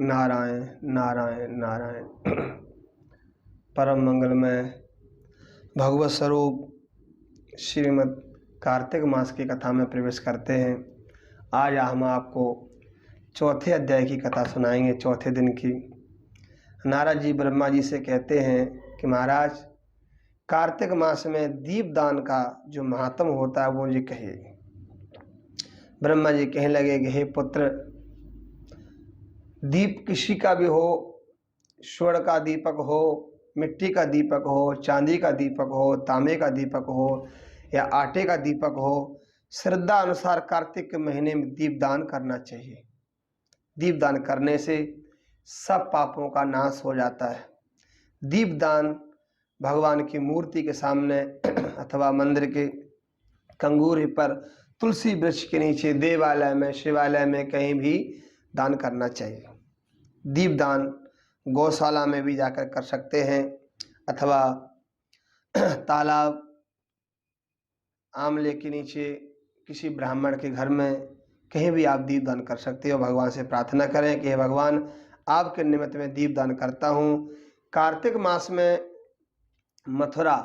नारायण नारायण नारायण। परम मंगलमय भगवत स्वरूप श्रीमद् कार्तिक मास की कथा में प्रवेश करते हैं। आज हम आपको चौथे अध्याय की कथा सुनाएंगे, चौथे दिन की। नारद जी ब्रह्मा जी से कहते हैं कि महाराज, कार्तिक मास में दीपदान का जो महात्म होता है वो जी कहिए। ब्रह्मा जी कहने लगे कि हे पुत्र, दीप किसी का भी हो, स्वर्ण का दीपक हो, मिट्टी का दीपक हो, चांदी का दीपक हो, तांबे का दीपक हो या आटे का दीपक हो, श्रद्धा अनुसार कार्तिक के महीने में दीपदान करना चाहिए। दीपदान करने से सब पापों का नाश हो जाता है। दीपदान भगवान की मूर्ति के सामने अथवा मंदिर के कंगूरे पर, तुलसी वृक्ष के नीचे, देवालय में, शिवालय में कहीं भी दान करना चाहिए। दीपदान गौशाला में भी जाकर कर सकते हैं अथवा तालाब, आमले के नीचे, किसी ब्राह्मण के घर में, कहीं भी आप दीपदान कर सकते हो। भगवान से प्रार्थना करें कि हे भगवान, आपके निमित्त में दीपदान करता हूँ। कार्तिक मास में मथुरा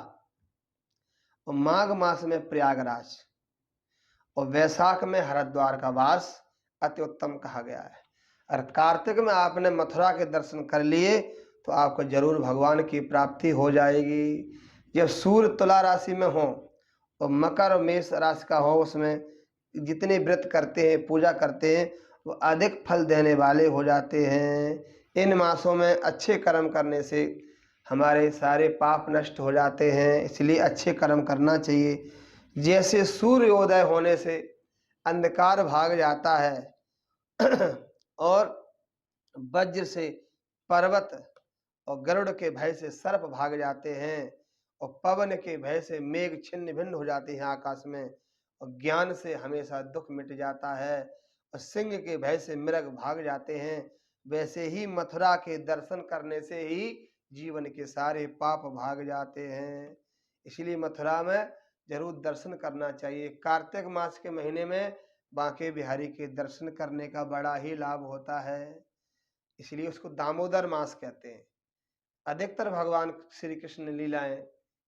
और माघ मास में प्रयागराज और वैशाख में हरिद्वार का वास अति उत्तम कहा गया है। और कार्तिक में आपने मथुरा के दर्शन कर लिए तो आपको जरूर भगवान की प्राप्ति हो जाएगी। जब सूर्य तुला राशि में हो और मकर और मेष राशि का हो, उसमें जितने व्रत करते हैं, पूजा करते हैं, वो अधिक फल देने वाले हो जाते हैं। इन मासों में अच्छे कर्म करने से हमारे सारे पाप नष्ट हो जाते हैं, इसलिए अच्छे कर्म करना चाहिए। जैसे सूर्योदय होने से अंधकार भाग जाता है और वज्र से पर्वत और गरुड़ के भय से सर्प भाग जाते हैं और पवन के भय से मेघ छिन्न भिन्न हो जाते हैं आकाश में, और ज्ञान से हमेशा दुख मिट जाता है और सिंह के भय से मृग भाग जाते हैं, वैसे ही मथुरा के दर्शन करने से ही जीवन के सारे पाप भाग जाते हैं। इसलिए मथुरा में जरूर दर्शन करना चाहिए। कार्तिक मास के महीने में बांके बिहारी के दर्शन करने का बड़ा ही लाभ होता है, इसलिए उसको दामोदर मास कहते हैं। अधिकतर भगवान श्री कृष्ण लीलाएं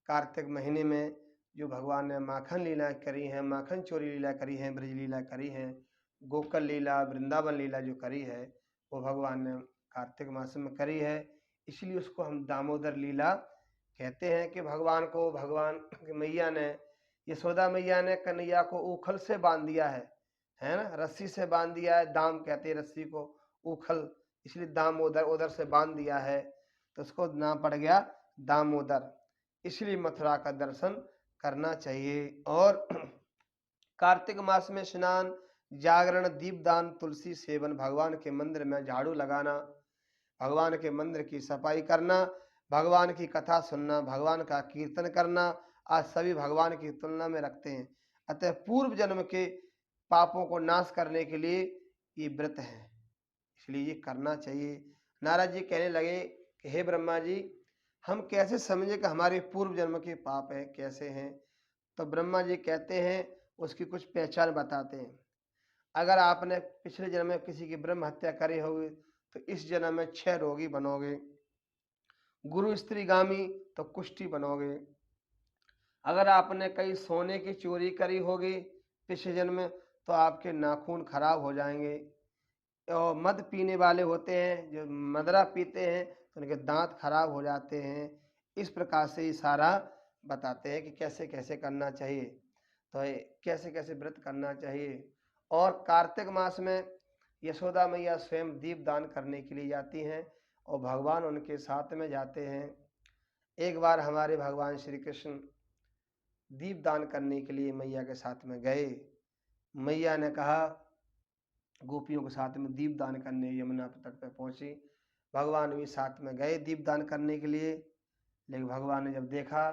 कार्तिक महीने में, जो भगवान ने माखन लीलाएं करी हैं, माखन चोरी लीला करी हैं, ब्रज लीला करी हैं, गोकुल लीला, वृंदावन लीला जो करी है, वो भगवान ने कार्तिक मास में करी है। इसलिए उसको हम दामोदर लीला कहते हैं कि भगवान को, भगवान की मैया ने, यशोदा मैया ने कन्हैया को ऊखल से बांध दिया है ना, रस्सी से बांध दिया है। दाम कहते हैं रस्सी को, ऊखल, इसलिए दामोदर, उधर से बांध दिया है तो उसको नाम पड़ गया दामोदर। इसलिए मथुरा का दर्शन करना चाहिए। और कार्तिक मास में स्नान, जागरण, दीपदान, तुलसी सेवन, भगवान के मंदिर में झाड़ू लगाना, भगवान के मंदिर की सफाई करना, भगवान की कथा सुनना, भगवान का कीर्तन करना, आज सभी भगवान की तुलना में रखते हैं। अतः पूर्व जन्म के पापों को नाश करने के लिए ये व्रत है, इसलिए ये करना चाहिए। नारद जी कहने लगे कि हे ब्रह्मा जी, हम कैसे समझे कि हमारे पूर्व जन्म के पाप हैं, कैसे हैं? तो ब्रह्मा जी कहते हैं, उसकी कुछ पहचान बताते हैं। अगर आपने पिछले जन्म में किसी की ब्रह्म हत्या करी होगी तो इस जन्म में 6 रोगी बनोगे। गुरु स्त्रीगामी तो कुष्ठी बनोगे। अगर आपने कई सोने की चोरी करी होगी पिछले जन्म में तो आपके नाखून खराब हो जाएंगे। और मद पीने वाले होते हैं, जो मदरा पीते हैं तो उनके दांत खराब हो जाते हैं। इस प्रकार से इशारा बताते हैं कि कैसे कैसे करना चाहिए, तो कैसे कैसे व्रत करना चाहिए। और कार्तिक मास में यशोदा मैया स्वयं दीप दान करने के लिए जाती हैं और भगवान उनके साथ में जाते हैं। एक बार हमारे भगवान श्री कृष्ण दीप दान करने के लिए मैया के साथ में गए। मैया ने कहा, गोपियों के साथ में दीप दान करने यमुना तट पर पहुंची। भगवान भी साथ में गए दीप दान करने के लिए, लेकिन भगवान ने जब देखा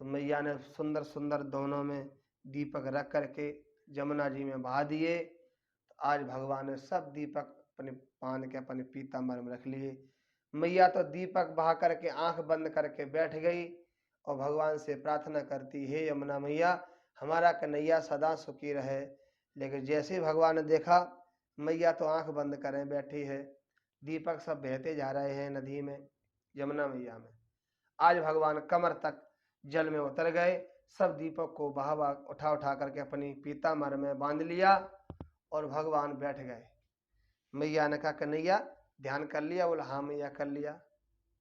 तो मैया ने सुंदर सुंदर दोनों में दीपक रख करके यमुना जी में बहा दिए। तो आज भगवान ने सब दीपक अपने पान के, अपने पीताम्बर में रख लिए। मैया तो दीपक बहा करके आंख बंद करके बैठ गई और भगवान से प्रार्थना करती, हे यमुना मैया, हमारा कन्हैया सदा सुखी रहे। लेकिन जैसे भगवान ने देखा मैया तो आंख बंद करें बैठी है, दीपक सब बहते जा रहे हैं नदी में, यमुना मैया में। आज भगवान कमर तक जल में उतर गए। सब दीपक को बहा उठा उठा करके अपनी पीताम्बर में बांध लिया और भगवान बैठ गए। मैया ने कहा कन्हैया ध्यान कर लिया? बोला हाँ मैया कर लिया।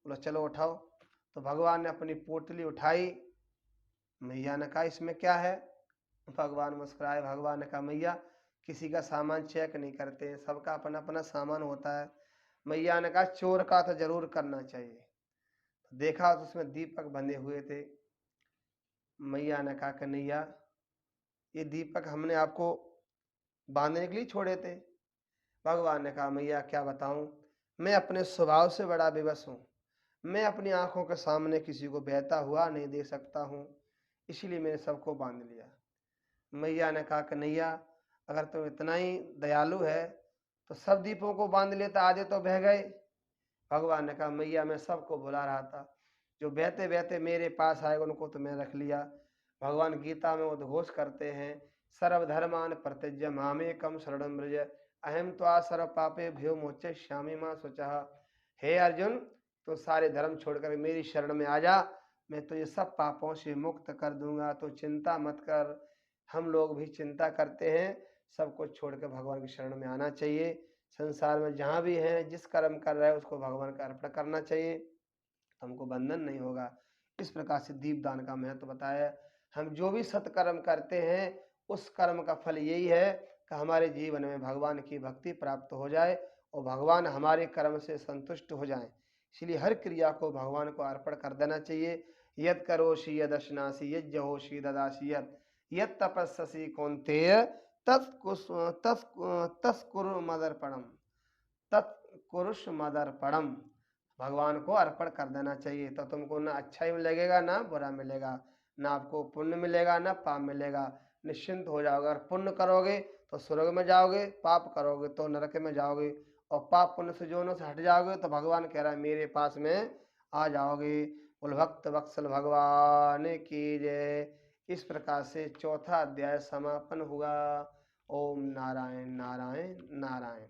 बोला चलो उठाओ। तो भगवान ने अपनी पोटली उठाई। मैया ने कहा इसमें क्या है? भगवान मुस्कुराए। भगवान ने कहा मैया किसी का सामान चेक नहीं करते, सबका अपना अपना सामान होता है। मैया ने कहा चोर का तो जरूर करना चाहिए। देखा तो उसमें दीपक बंधे हुए थे। मैया ने कहा कन्हैया ये दीपक हमने आपको बांधने के लिए छोड़े थे। भगवान ने कहा मैया क्या बताऊं, मैं अपने स्वभाव से बड़ा विवश हूँ। मैं अपनी आंखों के सामने किसी को बहता हुआ नहीं देख सकता हूँ, इसलिए मैंने सबको बांध लिया। मैया ने कहा कन्हैया अगर तुम इतना ही दयालु है तो सब दीपों को बांध लेता, आधे तो बह गए। भगवान ने कहा मैया मैं सबको बुला रहा था, जो बहते बहते मेरे पास आए उनको तो मैं रख लिया। भगवान गीता में उद्घोष करते हैं सर्वधर्मान परित्यज्य मामेकं शरणं व्रज अहम त्वा सर्व पापे भ्यो मोचयिष्यामि मा शुचः। हे अर्जुन तो सारे धर्म छोड़कर मेरी शरण में आ जा, मैं तुझे सब पापों से मुक्त कर दूंगा, तो चिंता मत कर। हम लोग भी चिंता करते हैं, सब कुछ छोड़कर भगवान की शरण में आना चाहिए। संसार में जहाँ भी हैं जिस कर्म कर रहे हैं उसको भगवान का अर्पण करना चाहिए, तो हमको बंधन नहीं होगा। इस प्रकार से दीपदान का महत्व बताया। हम जो भी सत्कर्म करते हैं उस कर्म का फल यही है कि हमारे जीवन में भगवान की भक्ति प्राप्त हो जाए और भगवान हमारे कर्म से संतुष्ट हो जाएं। इसलिए हर क्रिया को भगवान को अर्पण कर देना चाहिए। यद करोषि यद अश्नासि यद जहोषि ददासि यद तपस्सि कौन्तेय तत्कुरु मदर्पणम तत्कुरुष मदर्पणम। भगवान को अर्पण कर देना चाहिए, तो तुमको ना अच्छा ही लगेगा ना बुरा मिलेगा, ना आपको पुण्य मिलेगा ना पाप मिलेगा। निश्चिंत हो जाओगे। अगर पुण्य करोगे तो स्वर्ग में जाओगे, पाप करोगे तो नरक में जाओगे, और पाप पुण्य से जोनों से हट जाओगे तो भगवान कह रहा है मेरे पास में आ जाओगे। बोल भक्त वत्सल भगवान की जय। इस प्रकार से चौथा अध्याय समापन हुआ। ओम नारायण नारायण नारायण।